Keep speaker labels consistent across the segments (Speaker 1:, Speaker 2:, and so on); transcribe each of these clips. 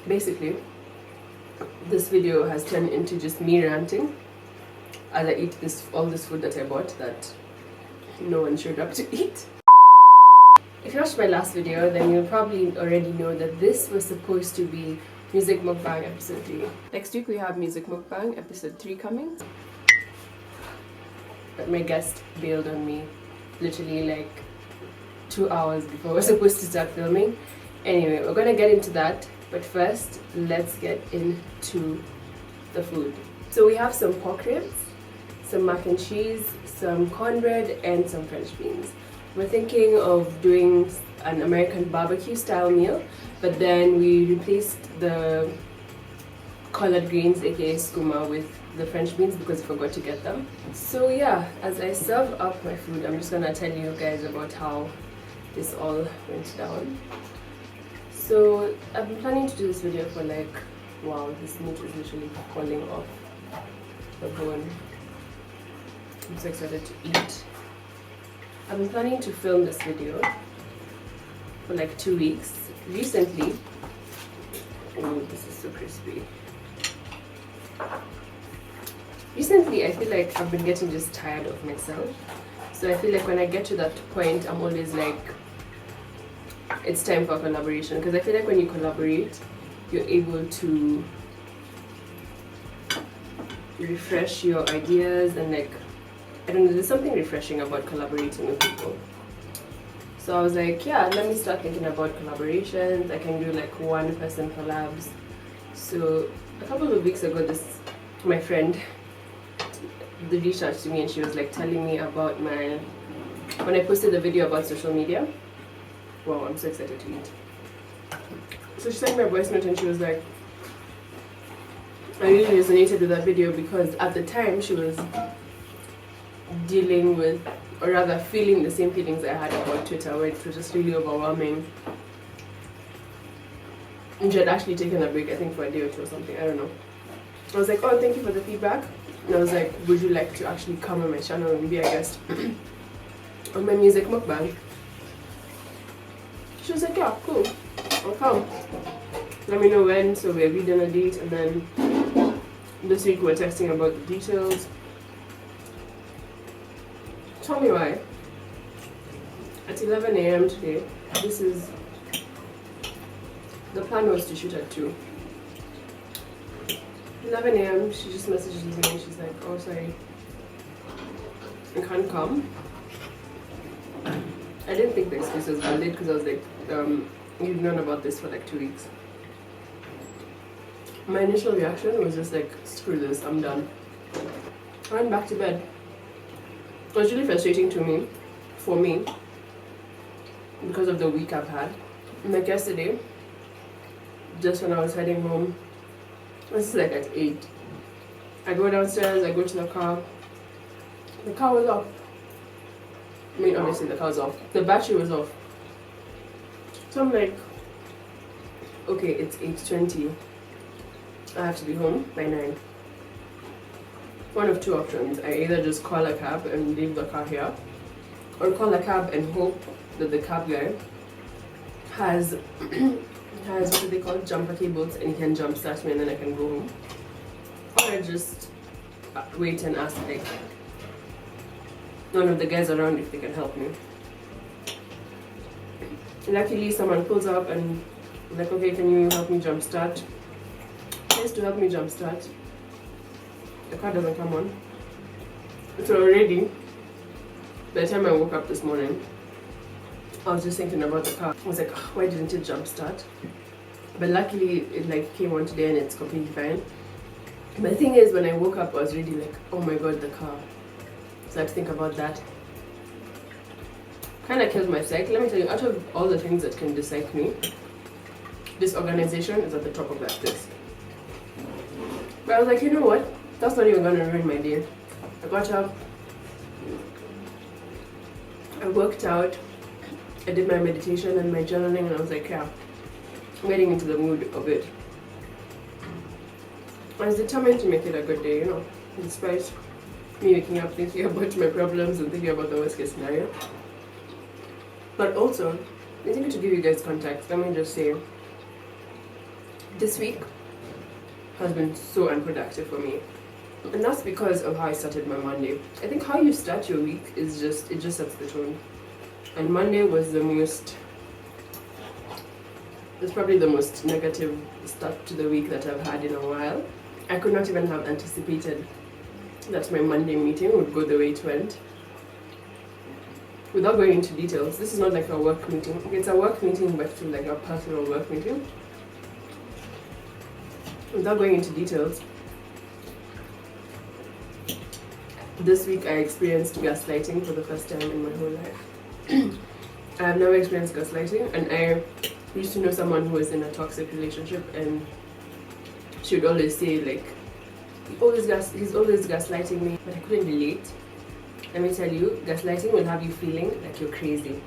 Speaker 1: basically, this video has turned into just me ranting as I eat all this food that I bought that no one showed up to eat. If you watched my last video, then you'll probably already know that this was supposed to be Music Mukbang episode 3. Next week we have Music Mukbang episode 3 coming. But my guest bailed on me literally like 2 hours before we're supposed to start filming. Anyway, we're gonna get into that, but first let's get into the food. So we have some pork ribs, some mac and cheese, some cornbread, and some French beans. We're thinking of doing an American barbecue style meal, but then we replaced the collard greens, aka skooma, with the French beans because we forgot to get them. So yeah, as I serve up my food, I'm just gonna tell you guys about how this all went down. So I've been planning to do this video for like, wow, this meat is literally falling off the bone. I'm so excited to eat. I've been planning to film this video for like 2 weeks. Recently, oh, this is so crispy. Recently, I feel like I've been getting just tired of myself. So I feel like when I get to that point, I'm always like, it's time for a collaboration. Because I feel like when you collaborate, you're able to refresh your ideas and like, I don't know, there's something refreshing about collaborating with people. So I was like, yeah, let me start thinking about collaborations. I can do like one-person collabs. So a couple of weeks ago, my friend reached out to me and she was like telling me about when I posted the video about social media. Wow, I'm so excited to eat. So she sent me a voice note and she was like, I really resonated with that video because at the time she was dealing with, or rather feeling the same feelings I had about Twitter, where it was just really overwhelming. And she had actually taken a break, I think for a day or two or something, I don't know. I was like, oh, thank you for the feedback. And I was like, would you like to actually come on my channel and be a guest on my music mukbang? She was like, yeah, cool, I'll come. Let me know when. So we agreed on a date, and then this week we're texting about the details. Tell me why. At 11 a.m. today, the plan was to shoot at 2. 11 a.m. she just messages me and she's like, oh sorry, I can't come. I didn't think the excuse was valid because I was like, you've known about this for like 2 weeks. My initial reaction was just like, screw this, I'm done. I went back to bed. It was really frustrating for me, because of the week I've had. Like yesterday, just when I was heading home, this is like at 8. I go downstairs, I go to the car was off. I mean, obviously the car was off. The battery was off. So I'm like, okay, it's 8:20. I have to be home by 9. One of two options. I either just call a cab and leave the car here, or call a cab and hope that the cab guy has what do they call, jumper cables, and he can jump start me and then I can go home. Or I just wait and ask like one of the guys around if they can help me. Luckily someone pulls up and like, okay, can you help me jump start? Just to help me jump start. The car doesn't come on. So already, by the time I woke up this morning, I was just thinking about the car. I was like, oh, why didn't it jump start? But luckily it like came on today and it's completely fine. But the thing is, when I woke up I was really like, oh my god, the car. So I had to think about that. Kind of killed my psyche. Let me tell you, out of all the things that can psych me, disorganization is at the top of that list. But I was like, you know what? That's not even gonna ruin my day. I got up, I worked out, I did my meditation and my journaling, and I was like, yeah, I'm getting into the mood of it. I was determined to make it a good day, you know, despite me waking up thinking about my problems and thinking about the worst case scenario. But also, I think to give you guys context, let me just say, This week has been so unproductive for me. And that's because of how I started my Monday. I think how you start your week is it just sets the tone. And Monday was it's probably the most negative start to the week that I've had in a while. I could not even have anticipated that my Monday meeting would go the way it went. Without going into details, this is not like a work meeting. It's a work meeting, but it's like a personal work meeting. Without going into details, this week I experienced gaslighting for the first time in my whole life. I have never experienced gaslighting, and I used to know someone who was in a toxic relationship, and she would always say like, he's always gaslighting me, but I couldn't relate. Let me tell you, gaslighting will have you feeling like you're crazy.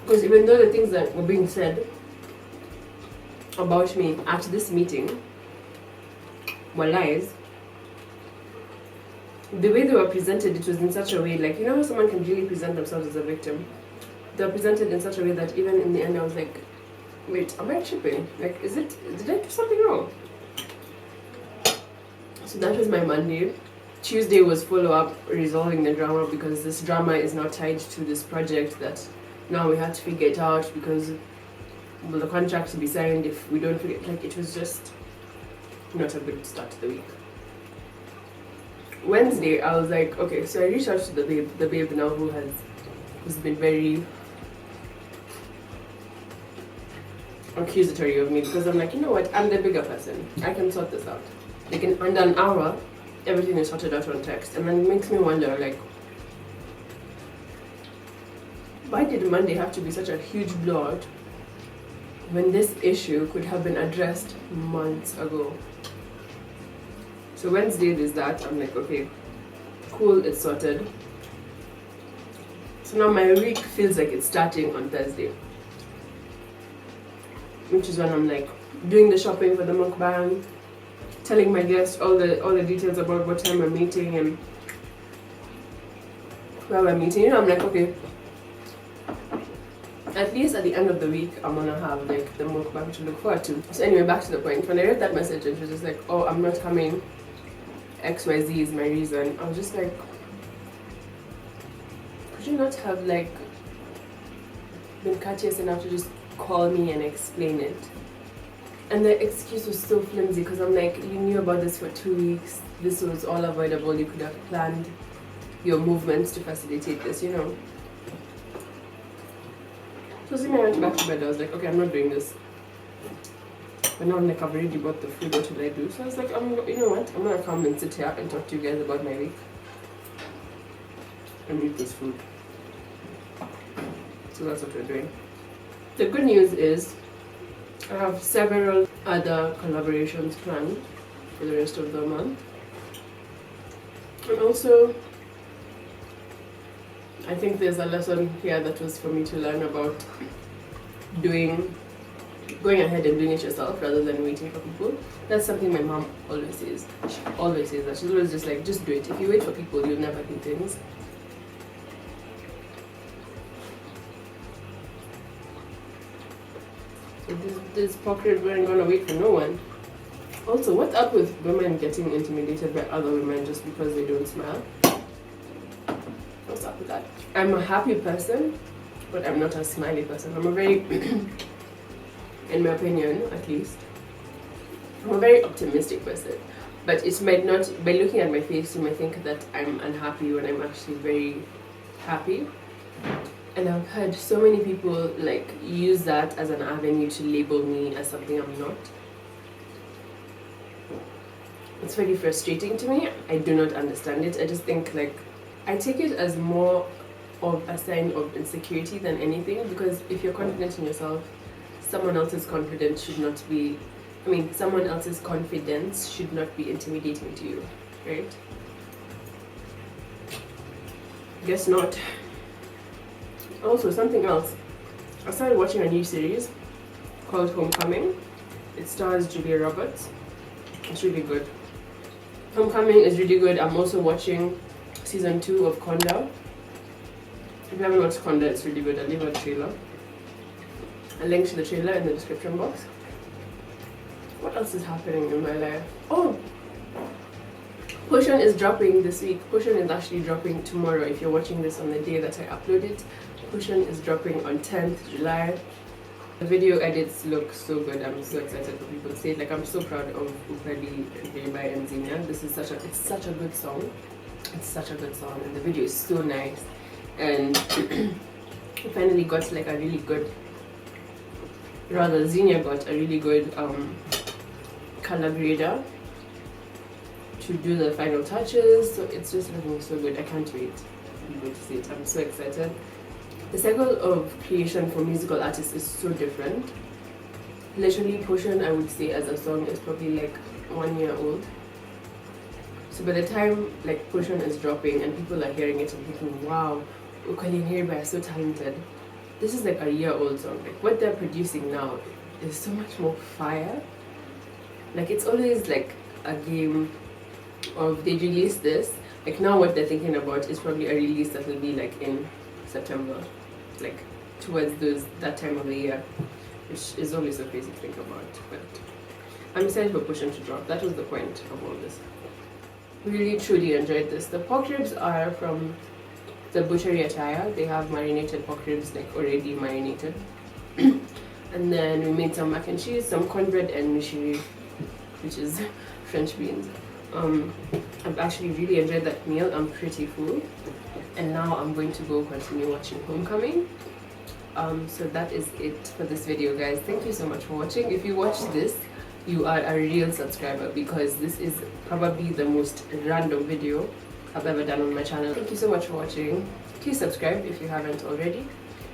Speaker 1: Because even though the things that were being said about me at this meeting were lies, the way they were presented, it was in such a way, like, you know how someone can really present themselves as a victim? They were presented in such a way that even in the end I was like, wait, am I tripping? Like, did I do something wrong? So that was my Monday. Tuesday was follow-up, resolving the drama, because this drama is now tied to this project that now we had to figure it out, because the contract to be signed if we don't figure it. Like, it was just not a good start to the week. Wednesday, I was like, okay, so I reached out to the babe now who's been very accusatory of me, because I'm like, you know what, I'm the bigger person. I can sort this out. Like, in under an hour, everything is sorted out on text. And then it makes me wonder, like, why did Monday have to be such a huge blowout when this issue could have been addressed months ago? So Wednesday there's that. I'm like, okay, cool, it's sorted. So now my week feels like it's starting on Thursday, which is when I'm like doing the shopping for the mukbang, telling my guests all the details about what time we're meeting and where we're meeting. You know, I'm like, okay, at least at the end of the week I'm gonna have like the mukbang to look forward to. So anyway, back to the point. When I read that message and she was just like, oh, I'm not coming, XYZ is my reason, I was just like, could you not have like been courteous enough to just call me and explain it? And the excuse was so flimsy, because I'm like, you knew about this for 2 weeks, this was all avoidable, you could have planned your movements to facilitate this, you know. So when I went back to bed, I was like, okay, I'm not doing this. But now I'm like, I've already bought the food, what should I do? So I was like, you know what, I'm gonna come and sit here and talk to you guys about my week and eat this food. So that's what we're doing. The good news is I have several other collaborations planned for the rest of the month. And also, I think there's a lesson here that was for me to learn about going ahead and doing it yourself rather than waiting for people. That's something my mom always says. She always says that. She's always just like, just do it. If you wait for people, you'll never do things. This pocket weren't gonna wait for no one. Also, what's up with women getting intimidated by other women just because they don't smile? What's up with that? I'm a happy person, but I'm not a smiley person. I'm a very, in my opinion at least, I'm a very optimistic person. But it might not, by looking at my face, you might think that I'm unhappy when I'm actually very happy. And I've heard so many people like use that as an avenue to label me as something I'm not. It's very frustrating to me. I do not understand it. I just think like, I take it as more of a sign of insecurity than anything, because if you're confident in yourself, someone else's confidence should not be, someone else's confidence should not be intimidating to you, right? Guess not. Also, something else. I started watching a new series called Homecoming. It stars Julia Roberts. It's really good. Homecoming is really good. I'm also watching season 2 of Conda. If you haven't watched Conda, it's really good. I'll leave a trailer. a link to the trailer in the description box. What else is happening in my life? Oh, Potion is dropping this week. Potion is actually dropping tomorrow. If you're watching this on the day that I upload it, Potion is dropping on 10th July. The video edits look so good. I'm so excited for people to see it. Like, I'm so proud of Upeli by Enzina. This is such a good song. It's such a good song, and the video is so nice. And we finally got like a really good, rather Xenia got a really good color grader to do the final touches, so it's just looking so good. I can't wait for people to see it. I'm so excited. The cycle of creation for musical artists is so different. Literally, Potion, I would say, as a song is probably like 1 year old. So by the time like Potion is dropping and people are hearing it and thinking, wow, Ukali and Njeri are so talented, this is like a year-old song. Like, what they're producing now is so much more fire. Like, it's always like a game of, they release this, like now what they're thinking about is probably a release that will be like in September, like towards that time of the year, which is always so crazy to think about. But I'm excited for Potion to drop. That was the point of all this. Really truly enjoyed this. The pork ribs are from the butchery attire. They have marinated pork ribs, like already marinated. And then we made some mac and cheese, some cornbread and mishiri, which is French beans. I've actually really enjoyed that meal. I'm pretty full, and now I'm going to go continue watching Homecoming. So that is it for this video, guys. Thank you so much for watching. If you watch this, you are a real subscriber, because this is probably the most random video I've ever done on my channel. Thank you so much for watching. Please subscribe if you haven't already,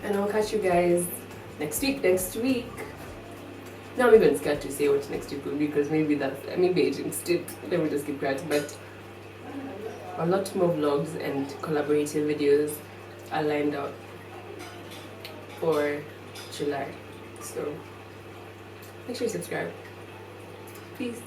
Speaker 1: and I'll catch you guys next week. Now I'm even scared to say what next week will be, because maybe I jinxed it. Let me just keep quiet. But a lot more vlogs and collaborative videos are lined up for July. So make sure you subscribe. Peace.